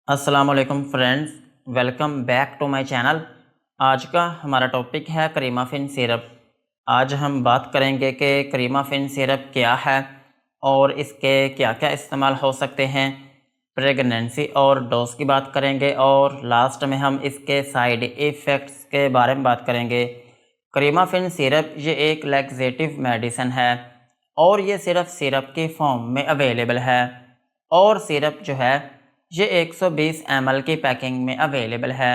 अस्सलाम वालेकुम friends, welcome back to my channel. आज का हमारा टॉपिक है क्रीमाफिन सिरप। आज हम बात करेंगे कि क्रीमाफिन सिरप क्या है और इसके क्या क्या इस्तेमाल हो सकते हैं। प्रेगनेंसी और डोज की बात करेंगे और लास्ट में हम इसके साइड इफ़ेक्ट्स के बारे में बात करेंगे। क्रीमाफिन सिरप ये एक लैक्सेटिव मेडिसिन है और ये सिर्फ सिरप की फॉर्म में अवेलेबल है और सिरप जो है ये 120 ml की पैकिंग में अवेलेबल है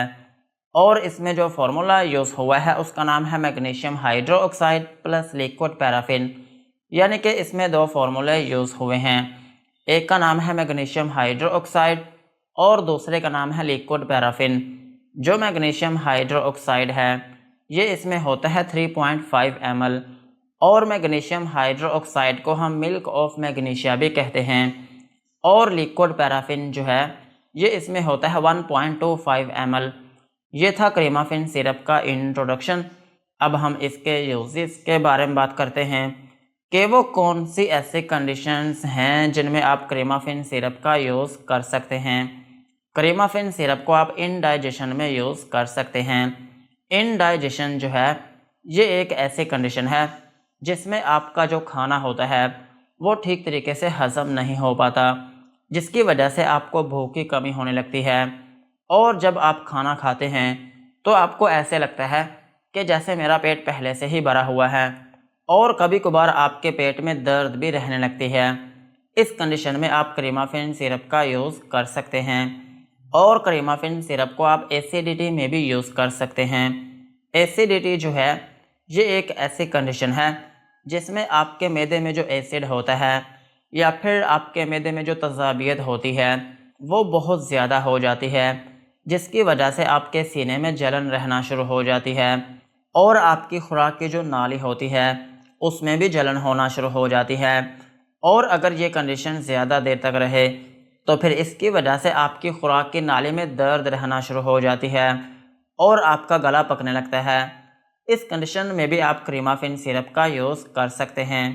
और इसमें जो फार्मूला यूज़ हुआ है उसका नाम है magnesium hydroxide plus liquid paraffin. यानी कि इसमें दो फार्मूले यूज़ हुए हैं, एक का नाम है मैग्नीशियम हाइड्रोक्साइड और दूसरे का नाम है लिक्विड पैराफिन। जो मैग्नीशियम हाइड्रोक्साइड है ये इसमें होता है 3.5 ml और मैग्नीशियम हाइड्रोक्साइड को हम मिल्क ऑफ मैग्नीशिया भी कहते हैं और लिक्विड पैराफिन जो है ये इसमें होता है 1.25 ml। ये था क्रीमाफिन सिरप का इंट्रोडक्शन। अब हम इसके यूजेस के बारे में बात करते हैं कि वो कौन सी ऐसी कंडीशंस हैं जिनमें आप क्रीमाफिन सिरप का यूज़ कर सकते हैं। क्रीमाफिन सिरप को आप इनडाइजेशन में यूज़ कर सकते हैं। इनडाइजेशन जो है ये एक ऐसी कंडीशन है जिसमें आपका जो खाना होता है वो ठीक तरीके से हज़म नहीं हो पाता, जिसकी वजह से आपको भूख की कमी होने लगती है और जब आप खाना खाते हैं तो आपको ऐसे लगता है कि जैसे मेरा पेट पहले से ही भरा हुआ है और कभी कभार आपके पेट में दर्द भी रहने लगती है। इस कंडीशन में आप क्रीमाफिन सिरप का यूज़ कर सकते हैं और क्रीमाफिन सिरप को आप एसिडिटी में भी यूज़ कर सकते हैं। एसिडिटी जो है ये एक ऐसी कंडीशन है जिसमें आपके मैदे में जो एसिड होता है या फिर आपके मैदे में जो तज़ाबियत होती है वो बहुत ज़्यादा हो जाती है, जिसकी वजह से आपके सीने में जलन रहना शुरू हो जाती है और आपकी खुराक की जो नाली होती है उसमें भी जलन होना शुरू हो जाती है। और अगर ये कंडीशन ज़्यादा देर तक रहे तो फिर इसकी वजह से आपकी खुराक की नाली में दर्द रहना शुरू हो जाती है और आपका गला पकने लगता है। इस कंडीशन में भी आप क्रीमाफिन सिरप का यूज़ कर सकते हैं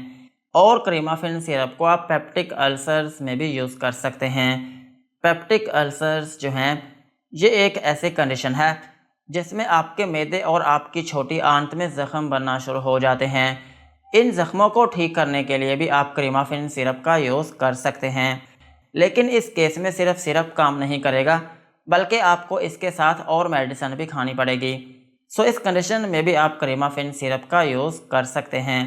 और क्रीमाफिन सिरप को आप पेप्टिक अल्सर्स में भी यूज़ कर सकते हैं। पेप्टिक अल्सर्स जो हैं ये एक ऐसी कंडीशन है जिसमें आपके मैदे और आपकी छोटी आंत में ज़ख्म बनना शुरू हो जाते हैं। इन ज़ख्मों को ठीक करने के लिए भी आप क्रीमाफिन सिरप का यूज़ कर सकते हैं, लेकिन इस केस में सिर्फ सिरप काम नहीं करेगा बल्कि आपको इसके साथ और मेडिसिन भी खानी पड़ेगी। सो इस कंडीशन में भी आप क्रीमाफिन सिरप का यूज़ कर सकते हैं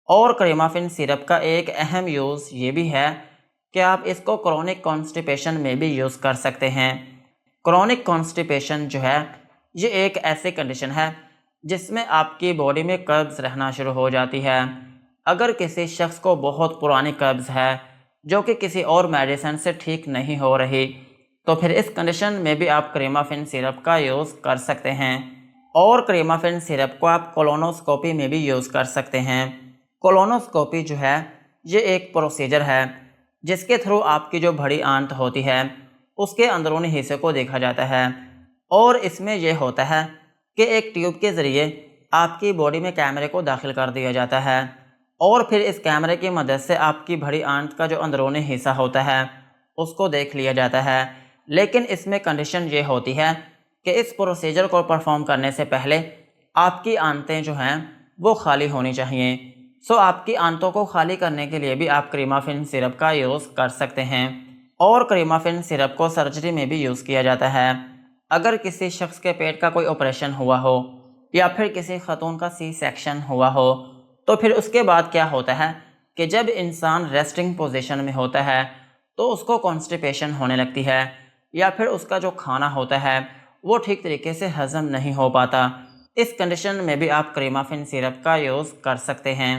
और क्रीमाफिन सिरप का एक अहम यूज़ ये भी है कि आप इसको क्रोनिक कॉन्स्टिपेशन में भी यूज़ कर सकते हैं। क्रोनिक कॉन्स्टिपेशन जो है ये एक ऐसी कंडीशन है जिसमें आपकी बॉडी में कब्ज़ रहना शुरू हो जाती है। अगर किसी शख्स को बहुत पुरानी कब्ज़ है जो कि किसी और मेडिसिन से ठीक नहीं हो रही तो फिर इस कंडीशन में भी आप क्रीमाफिन सिरप का यूज़ कर सकते हैं और क्रीमाफिन सिरप को आप कोलोनोस्कोपी में भी यूज़ कर सकते हैं। कोलोनोस्कोपी जो है ये एक प्रोसीजर है जिसके थ्रू आपकी जो बड़ी आंत होती है उसके अंदरूनी हिस्से को देखा जाता है और इसमें यह होता है कि एक ट्यूब के ज़रिए आपकी बॉडी में कैमरे को दाखिल कर दिया जाता है और फिर इस कैमरे की मदद से आपकी बड़ी आंत का जो अंदरूनी हिस्सा होता है उसको देख लिया जाता है। लेकिन इसमें कंडीशन ये होती है कि इस प्रोसीजर को परफॉर्म करने से पहले आपकी आंतें जो हैं वो खाली होनी चाहिए। सो आपकी आंतों को खाली करने के लिए भी आप क्रीमाफिन सिरप का यूज़ कर सकते हैं और क्रीमाफिन सिरप को सर्जरी में भी यूज़ किया जाता है। अगर किसी शख्स के पेट का कोई ऑपरेशन हुआ हो या फिर किसी खातून का सी सेक्शन हुआ हो तो फिर उसके बाद क्या होता है कि जब इंसान रेस्टिंग पोजीशन में होता है तो उसको कॉन्स्टिपेशन होने लगती है या फिर उसका जो खाना होता है वो ठीक तरीके से हज़म नहीं हो पाता। इस कंडीशन में भी आप क्रीमाफिन सिरप का यूज़ कर सकते हैं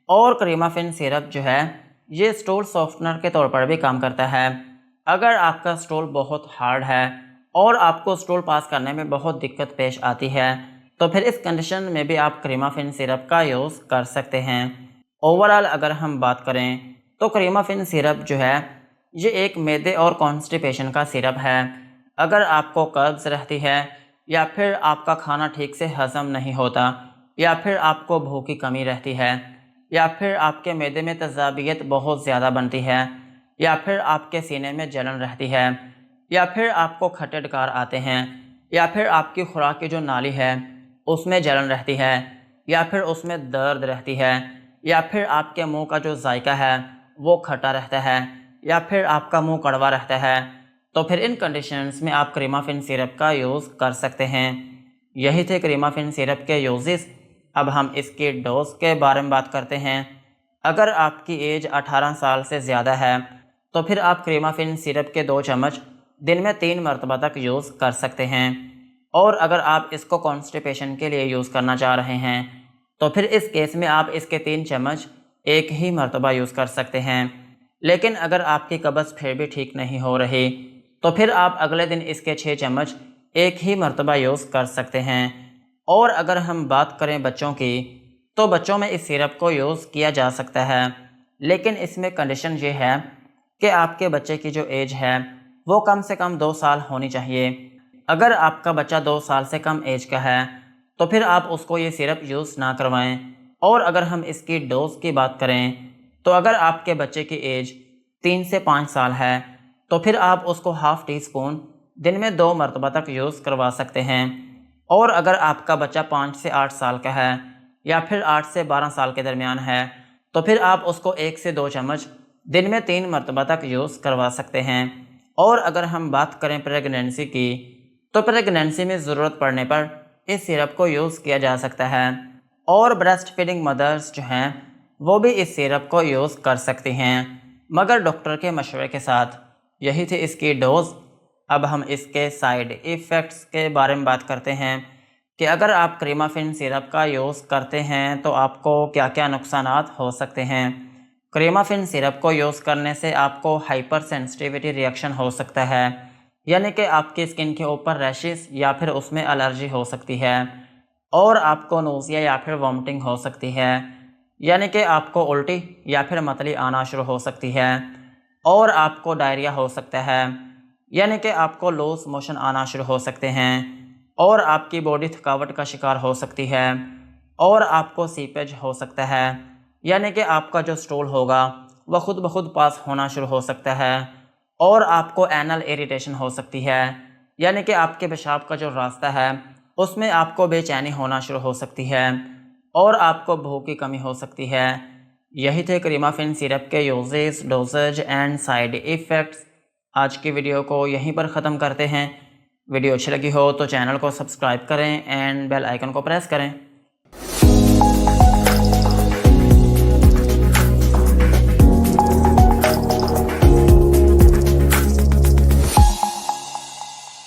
और क्रीमाफिन सिरप जो है ये स्टूल सॉफ्टनर के तौर पर भी काम करता है। अगर आपका स्टूल बहुत हार्ड है और आपको स्टूल पास करने में बहुत दिक्कत पेश आती है तो फिर इस कंडीशन में भी आप क्रीमाफिन सिरप का यूज़ कर सकते हैं। ओवरऑल अगर हम बात करें तो क्रीमाफिन सिरप जो है ये एक मैदे और कॉन्स्टिपेशन का सिरप है। अगर आपको कब्ज़ रहती है या फिर आपका खाना ठीक से हज़म नहीं होता या फिर आपको भूख की कमी रहती है या फिर आपके मैदे में तज़ाबियत बहुत ज़्यादा बनती है या फिर आपके सीने में जलन रहती है या फिर आपको खट्टे डकार आते हैं, या फिर आपकी खुराक की जो नाली है उसमें जलन रहती है, या फिर उसमें दर्द रहती है, या फिर आपके मुंह का जो जायका है वो खट्टा रहता है, या फिर आपका मुंह कड़वा रहता है, तो फिर इन कंडीशंस में आप क्रीमाफिन सिरप का यूज़ कर सकते हैं। यही थे क्रीमाफिन सिरप के यूजेस। अब हम इसके डोज के बारे में बात करते हैं। अगर आपकी एज 18 साल से ज़्यादा है तो फिर आप क्रीमाफिन सिरप के 2 चम्मच दिन में 3 मरतबा तक यूज़ कर सकते हैं। और अगर आप इसको कॉन्स्टिपेशन के लिए यूज़ करना चाह रहे हैं तो फिर इस केस में आप इसके 3 चम्मच एक ही मरतबा यूज़ कर सकते हैं। लेकिन अगर आपकी कब्ज़ फिर भी ठीक नहीं हो रही तो फिर आप अगले दिन इसके 6 चम्मच एक ही मरतबा यूज़ कर सकते हैं। और अगर हम बात करें बच्चों की, तो बच्चों में इस सिरप को यूज़ किया जा सकता है, लेकिन इसमें कंडीशन ये है कि आपके बच्चे की जो एज है वो कम से कम 2 साल होनी चाहिए। अगर आपका बच्चा 2 साल से कम एज का है तो फिर आप उसको ये सिरप यूज़ ना करवाएं। और अगर हम इसकी डोज की बात करें तो अगर आपके बच्चे की एज 3 से 5 साल है तो फिर आप उसको हाफ़ टी स्पून दिन में 2 मरतबा तक यूज़ करवा सकते हैं। और अगर आपका बच्चा 5 से 8 साल का है या फिर 8 से 12 साल के दरमियान है तो फिर आप उसको 1 से 2 चम्मच दिन में 3 मरतबा तक यूज़ करवा सकते हैं। और अगर हम बात करें प्रेगनेंसी की, तो प्रेगनेंसी में ज़रूरत पड़ने पर इस सिरप को यूज़ किया जा सकता है। और ब्रेस्ट फीडिंग मदर्स जो हैं वो भी इस सिरप को यूज़ कर सकती हैं, मगर डॉक्टर के मशवरे के साथ। यही थी इसकी डोज़। अब हम इसके साइड इफ़ेक्ट्स के बारे में बात करते हैं कि अगर आप क्रीमाफिन सिरप का यूज़ करते हैं तो आपको क्या क्या नुकसानात हो सकते हैं। क्रीमाफिन सिरप को यूज़ करने से आपको हाइपर सेंसिटिविटी रिएक्शन हो सकता है, यानी कि आपकी स्किन के ऊपर रैशेस या फिर उसमें एलर्जी हो सकती है। और आपको नोज़िया या फिर वॉमिटिंग हो सकती है, यानी कि आपको उल्टी या फिर मतली आना शुरू हो सकती है। और आपको डायरिया हो सकता है, यानी कि आपको लूज मोशन आना शुरू हो सकते हैं। और आपकी बॉडी थकावट का शिकार हो सकती है। और आपको सीपेज हो सकता है, यानी कि आपका जो स्टूल होगा वह खुद ब खुद पास होना शुरू हो सकता है। और आपको एनल इरिटेशन हो सकती है, यानी कि आपके पेशाब का जो रास्ता है उसमें आपको बेचैनी होना शुरू हो सकती है। और आपको भूख की कमी हो सकती है। यही थे क्रीमाफिन सिरप के uses, doses and side effects. आज की वीडियो को यहीं पर ख़त्म करते हैं। वीडियो अच्छी लगी हो तो चैनल को सब्सक्राइब करें एंड बेल आइकन को प्रेस करें।